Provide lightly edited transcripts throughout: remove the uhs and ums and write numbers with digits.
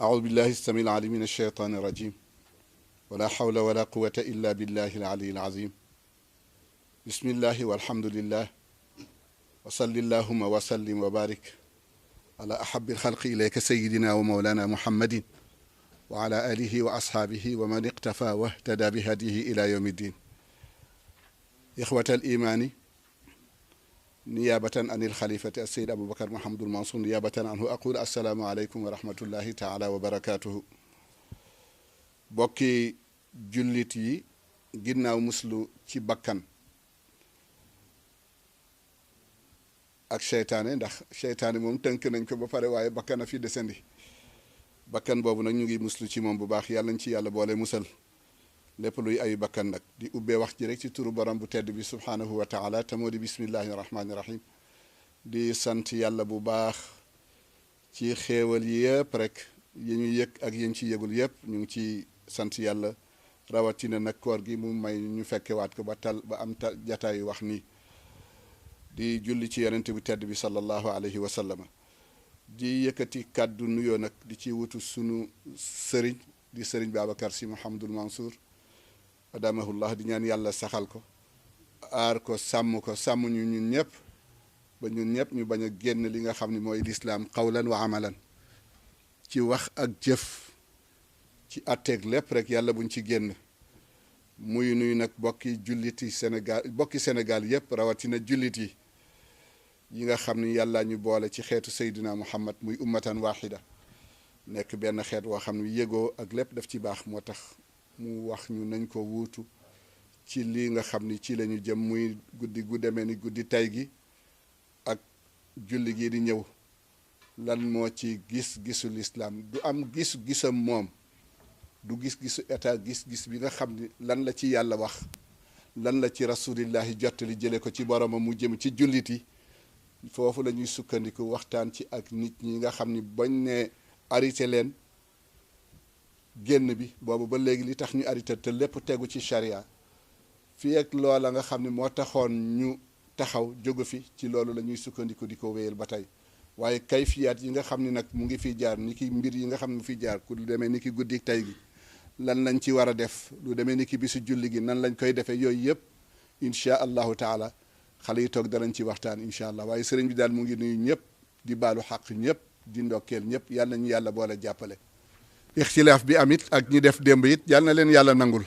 أعوذ بالله السميع العليم من الشيطان الرجيم ولا حول ولا قوة إلا بالله العلي العظيم بسم الله والحمد لله وصل اللهم وسلم وبارك على أحب الخلق إليك سيدنا ومولانا محمد وعلى آله وأصحابه ومن اقتفى واهتدى بهديه إلى يوم الدين. إخوة الإيمان، نيابة عن الخليفة السيد أبو بكر محمد المنصور نيابة عنه أقول السلام عليكم ورحمة الله تعالى وبركاته. bokki jullit yi, ginnaaw muslu ci bakkan ak seytaane, ndax seytaane moom tënk nañ ko ba pare waaye bakkan a fi desandi. bakkan boobu nag ñu ngi muslu ci moom bu baax, yàlla nañ ci yàlla boole musal lépp luy ayu bakkan nag. di ubbee wax ji rek ci turu borom bu tedd bi subhaanahu wa taala te moo di bismillahi rahmaani rahim. di sant yàlla bu baax ci xéewal yi yëpp rek yi ñu yëg ak yi ñu ci yëgul yëpp ñu ngi ci sant yàlla, rawatina nag koor gi mu may ñu fekkewaat ko ba am jataayu wax nii. di julli ci yonent bu tedd bi sallallahu alayhi wa sallam. di yëkkati kàddu nuyoo nag di ci wutu sunu sëriñ di sëriñ Babacar Sy Mouhamadul Mansour adamahullah, di ñaan yàlla saxal ko, aar ko, sàmm ñu ñun ñëpp ba ñun ñëpp ñu bañ a génn li nga xam ne mooy lislaam qawlan wa amalan, ci wax ak jëf, ci atteeg lépp rek yàlla buñ ci génn. muy nuyu nag bokki julliti Sénégal, bokki Sénégal yëpp rawatina jullit yi nga xam ni yàlla ñu boole ci xeetu Seydina Muhammad muy ummatan waxida, nekk benn xeet woo xam ne yëgoo ak lépp daf ci baax, moo tax mu wax ñu nañ ko wuutu ci lii nga xam ni ci la ñu jëm, muy guddi gu demee ni guddi tay gi ak julli gi di ñëw. lan moo ci gis-gisu lislaam? du am gis-gisam moom, du gis-gisu état, gis-gis bi nga xam ni lan la ci yàlla wax, lan la ci rasulillahi jottali jële ko ci boromam mu jëm ci jullit yi. foofu la ñuy sukkandiku waxtaan ci ak nit ñi nga xam ni bañ ne arrêté leen génn bi boobu ba léegi li tax ñu arrêté te lépp tegu ci charia, fii ak loola nga xam ni moo taxoon ñu taxaw jógu fi, ci loolu la ñuy sukkandiku di ko wéyal ba tey. waaye kayfiyaat yi nga xam ni nag mu ngi fi jaar, ni ki mbir yi nga xam ne mu fi jaar, ku lu demee ni ki guddi tey gi lan lañ ci war a def, lu demee ni ki bisu julli gi nan lañ koy defee, yooyu yëpp incha allahu taala xale yi toog danañ ci waxtaan incha allah. waaye sëriñ bi daal mu ngi nuyu ñëpp, di baalu xaq ñëpp, di ndokkeel ñëpp. yàlla nañu yàlla boole jàppale. ixtilaaf bi amit ak ñi def démb it yàlla na leen yàlla nangul.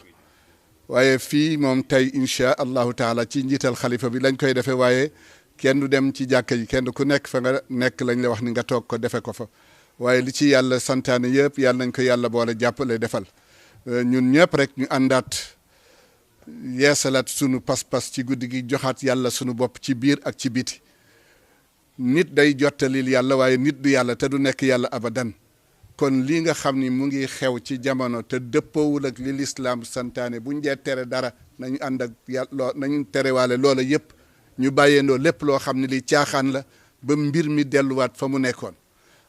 waaye fii moom tey incha allahu taala ci njiital xalifa bi lañ koy defee, waaye kenn du dem ci jàkka yi, kenn ku nekk fa nga nekk lañ la wax ni nga toog ko defe ko fa. waaye li ci yàlla santaane yëpp yàlla nañ ko yàlla boole jàppale defal. ñun ñëpp rek ñu àndaat yeesalaat sunu pas-pas ci guddi gi, joxaat yàlla sunu bopp ci biir ak ci biti. nit day jottalil yàlla, waaye nit du yàlla te du nekk yàlla abadan. kon lii nga xam ni mu ngi xew ci jamono te dëppoowul ak li lislaam santaane, buñ dee tere dara nañu ànd ak yàlla, nañu terewaale loola yëpp, ñu bàyyeendoo lépp loo xam ne li caaxaan la ba mbir mi delluwaat fa mu nekkoon.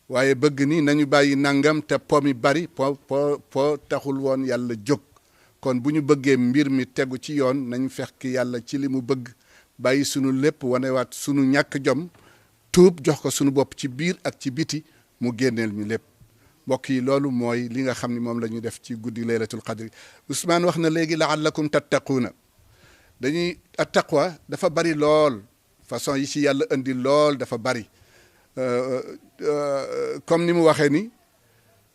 waaye bëgg ni nañu bàyyi nangam te po mi bari, po taxul woon yàlla jóg. kon bu ñu bëggee mbir mi tegu ci yoon nañ fekk yàlla ci li mu bëgg, bàyyi sunu lépp, wanewaat sunu ñàkk jom, tuub jox ko sunu bopp ci biir ak ci biti, mu génneel ñu lépp. mbokk yi, loolu mooy li nga xam ni moom la ñu def ci guddi laylatul qadri. Ousmane wax na léegi laallakum tattaquuna. dañuy attaqwa dafa bari lool, façon yi ci yàlla indi lool dafa bari. comme ni mu waxee ni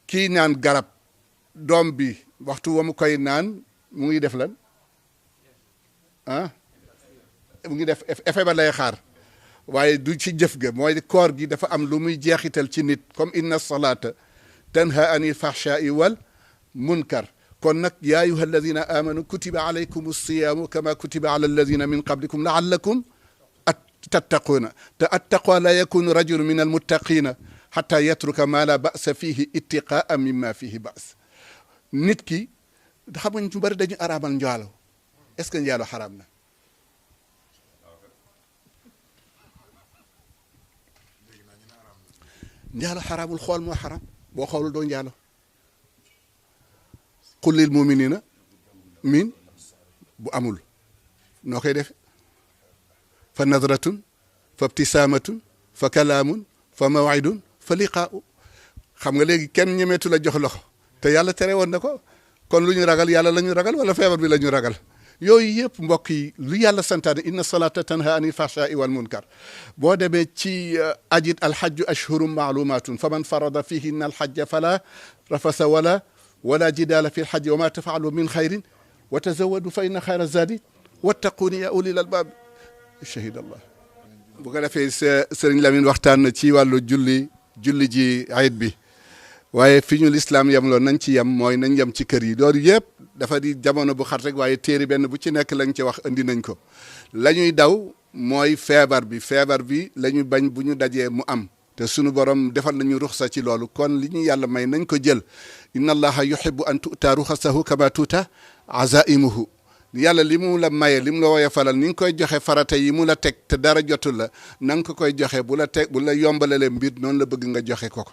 kii naan garab, doom bi waxtu wa mu koy naan mu ngi def lan mu ngi def effet ba lay xaar, waaye du ci jëf ga. mooy koor gi dafa am lu muy jeexital ci nit, comme inna salata tanha anil fahshai wal munkar. kon nag yaa ayuha alladina amanu kutiba alaykum alsiyaamu kama kutiba ala alladina min qablikum laallakum tattaquuna. te attaqwa la yakunu rajulu min almuttaqina xata yatruka ma la basa fihi ittiqaa mimma fihi bas. nit ki xam nga ñu bari dañu araamal njaalo. est-ce que njaalo xaraam na? njaalo xaraamul, xool moo xaraam. boo xoolul doo njaalo. qul lil muminina min bu amul noo koy defe? fa nadratun fa ibtisaamatun fa kalaamun fa mawidun fa liqaau. xam nga léegi kenn ñemeetu la jox loxo te yàlla tere woon na ko kon lu ñu ragal yàlla la ñu ragal wala feebar bi la ñu ragal yooyu yëpp mbokk yi lu yàlla santaane inna salata tanha anil fahshaai wal munkar boo demee ci ajit alhajju ashhurum maalumatun fa man farada fihinna alhajja fala rafasa wala jidaala fi lhajji wa ma tafaalu min xayrin wa tazawadu fa inna xayra zadi wattaquuni ya ulil albab shahid allah bu ko defee sëriñ Lamine waxtaan na ci wàllu julli ji ayit bi waaye fi ñu lislaam yem loon nañ ci yem mooy nañ yem ci kër yi loolu yëpp dafa di jamono bu xat rek waaye téere benn bu ci nekk lañ ci wax indi nañ ko la ñuy daw mooy feebar bi la ñu bañ bu ñu dajee mu am te sunu borom defal nañu ruxsa ci loolu kon li ñu yàlla may nañ ko jël inna allaha yuhibbu an tu'ta ruxasahu kama tuuta azaimuhu yàlla li mu la maye li mu la woye falal ni nga koy joxe farata yi mu la teg te dara jotul la na nga ko koy joxe bu la yombalalee mbir noonu la bëgg nga joxe ko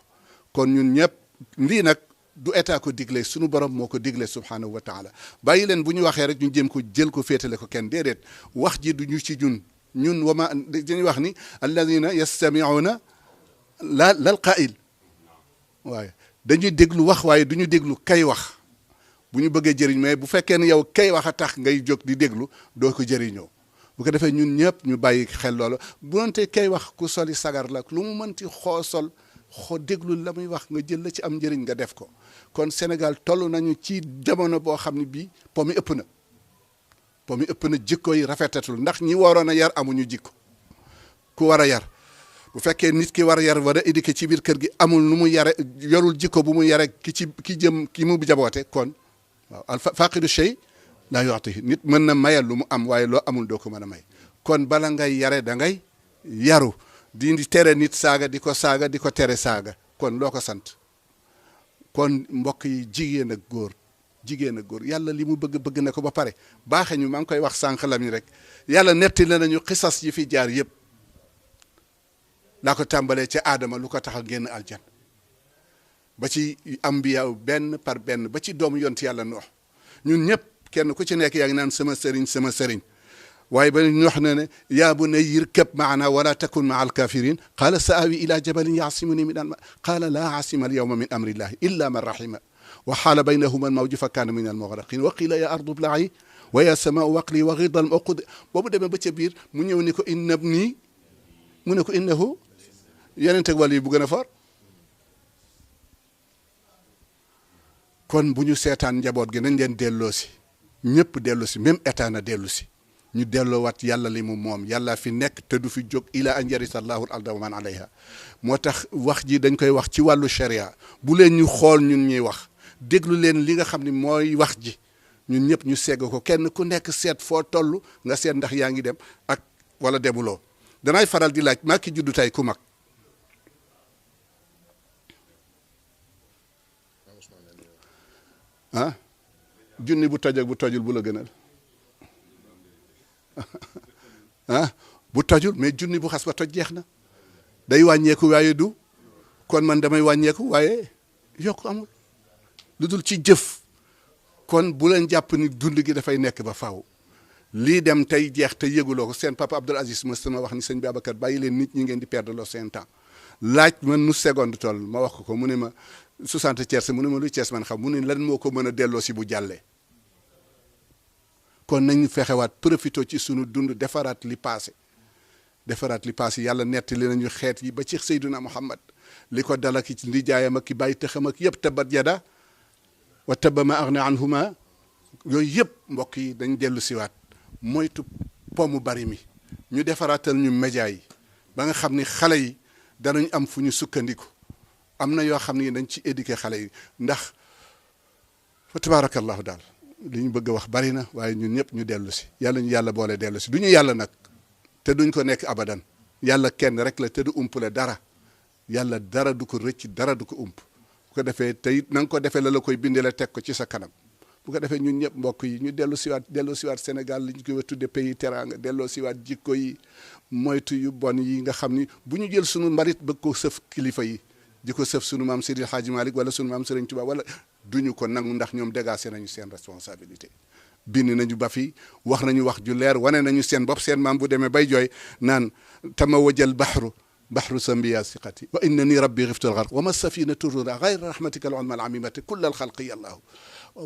kon ñun ñëpp lii nag du état ko digle sunu borom moo ko digle subhanahu wa taala bàyyi leen bu ñu waxee rek ñu jëm ko jël ko féetale ko kenn déedéet wax ji du ñu ci ñun wama dañuy wax ni alladina yastamiuna lal qail waaye dañuy déglu wax waaye du ñu déglu kay wax bu ñu bëggee jëriñ mais bu fekkee ne yow kay wax a tax ngay jóg di déglu doo ko jëriñoo bu ko defee ñun ñëpp ñu bàyyi xel loolu bu doonte kay wax ku soli sagar la lu mu mënti sol déglu la muy wax nga jël la ci am njëriñ nga def ko kon Sénégal toll nañu ci jamono boo xam ne bii po mi ëpp na jikko yi rafetatul ndax ñi waroon a yar amuñu jikko ku war a yar bu fekkee nit ki war a yar war a éduquer ci biir kër gi amul nu mu yare yorul jikko bu mu yare ki mu jaboote kon waaw al faqidu shay laa yu'tihi nit mën na mayal lu mu am waaye loo amul doo ko mën a may kon bala ngay yare da ngay yaru di tere nit saaga di ko tere saaga kon loo ko sant kon mbokk yi jigéen ak góor yàlla li mu bëgg na ko ba pare baaxe ñu maa ngi koy wax sànq lam ni rek yàlla netti la nañu xisas yi fi jaar yëpp laa ko tàmbalee ca aadama lu ko tax a génn aljan ba ci ambiya benn par benn ba ci doomu yont yàlla noox ñun ñëpp kenn ku ci nekk yaa ngi naan sama sëriñ waaye ba ñu wax ne yaa bunayya irkab maana wala takun maa alkafirin qaala saawi ila jabalin yaasimuni min alma qaala laa aasima alyawma min amrillahi illa man rahima wa xaala baynahuma almawju fa kaana min almugraqin wa qila ya ardu blai wa ya samaau waqli wa ghida al-uqud boobu demee ba ca biir mu ñëw ni ko inna ibni mu ne ko innahu yeneen teg wàll yi bu gën a fort kon bu ñu seetaan njaboot gi nañ leen delloo si ñëpp dellu si même état na dellu si ñu delloowaat yàlla li mu moom yàlla fi nekk te du fi jóg ila an yarisa allahu al arda wa man alayha moo tax wax ji dañ koy wax ci wàllu sharia bu leen ñu xool ñun ñuy wax déglu leen li nga xam ne mooy wax ji ñun ñëpp ñu segg ko kenn ku nekk seet foo toll nga seet ndax yaa ngi dem ak wala demuloo danay faral di laaj maa ki juddu tey ku mag junni bu toj ak bu tojul bu la gënal bu tojul mais junni bu xas ba toj jeex na day wàññeeku waaye du kon man damay wàññeeku waaye yokk amul lu dul ci jëf kon bu leen jàpp ni dund gi dafay nekk ba faaw lii dem tey jeex te yëguloo ko seen papa Abdoul Aziz ma sama wax ni sëñ Babacar bàyyi leen nit ñi ngeen di perdre leur seen temps laaj man nu seconde toll ma wax ko mu ne ma 60 Thiès mu ne ma luy Thiès man xam mu ne lan moo ko mën a delloo si bu jàllee kon nañu fexewaat profité ci sunu dund defaraat li passé yàlla nettali nañu xeet yi ba ci Seydina Muhammad li ko dala ki ci ndijaayam ak ki bàyyi tëxam ak yëpp tabat yada wa tabba ma aghna anhuma yooyu yëpp mbokk yi dañ dellu siwaat moytu pomu bari mi ñu defaraatal ñu média yi ba nga xam ni xale yi danañ am fu ñu sukkandiku am na yoo xam ni dañ ci éduquer xale yi ndax fa tabarakallahu daal li ñu bëgg a wax bari na waaye ñun ñëpp ñu dellu si yàlla ñu yàlla boole dellu si du ñu yàlla nag te duñ ko nekk abadan yàlla kenn rek la te du umpule dara yàlla dara du ko rëcc dara du ko ump bu ko defee te it na nga ko defee la koy bindee la teg ko ci sa kanam bu ko defee ñun ñëpp mbokk yi ñu dellu siwaat Sénégal li ñu koy tudde pays teranga delloo siwaat jikko yi moytu yu bon yi nga xam ni bu ñu jël sunu mbarit bëgg ko sëf kilifa yi di ko sëf sunu maam Seydil Hadji Malick wala sunu maam Serigne Touba wala duñu ko nangu ndax ñoom dégagé nañu seen responsabilité bind nañu ba fi wax nañu wax ju leer wane nañu seen bopp seen maam bu demee bay jooy naan tama wajal bahru bahru sambiya siqati wa innani rabbi xiftul xarq wa ma safinatu ruda gayra rahmatika al ulma al amimati kull al xalqi yàllaahu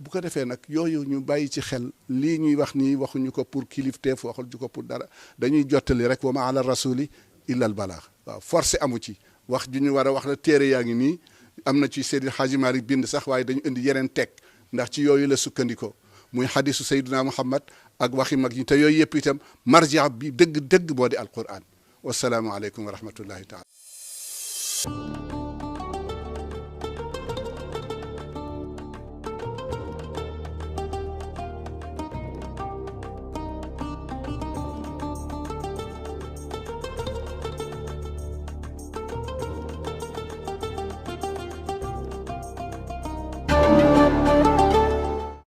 bu ko defee nag yooyu ñu bàyyi ci xel lii ñuy wax nii waxuñu ko pour kilifteef waxuñu ko pour dara dañuy jottali rek wa ma ala rasuli illa al balaax waaw forcé amu ci wax ju ñu war a wax la téere yaa ngi nii am na ci Seydi Hadji Malick bind sax waaye dañu indi yeneen teg ndax ci yooyu la sukkandikoo muy xadisu Seydina Muhammad ak waxi mag ñi te yooyu yëpp itam marja bi dëgg-dëgg moo di alquran wasalaamu aleykum wa rahmatullahi taala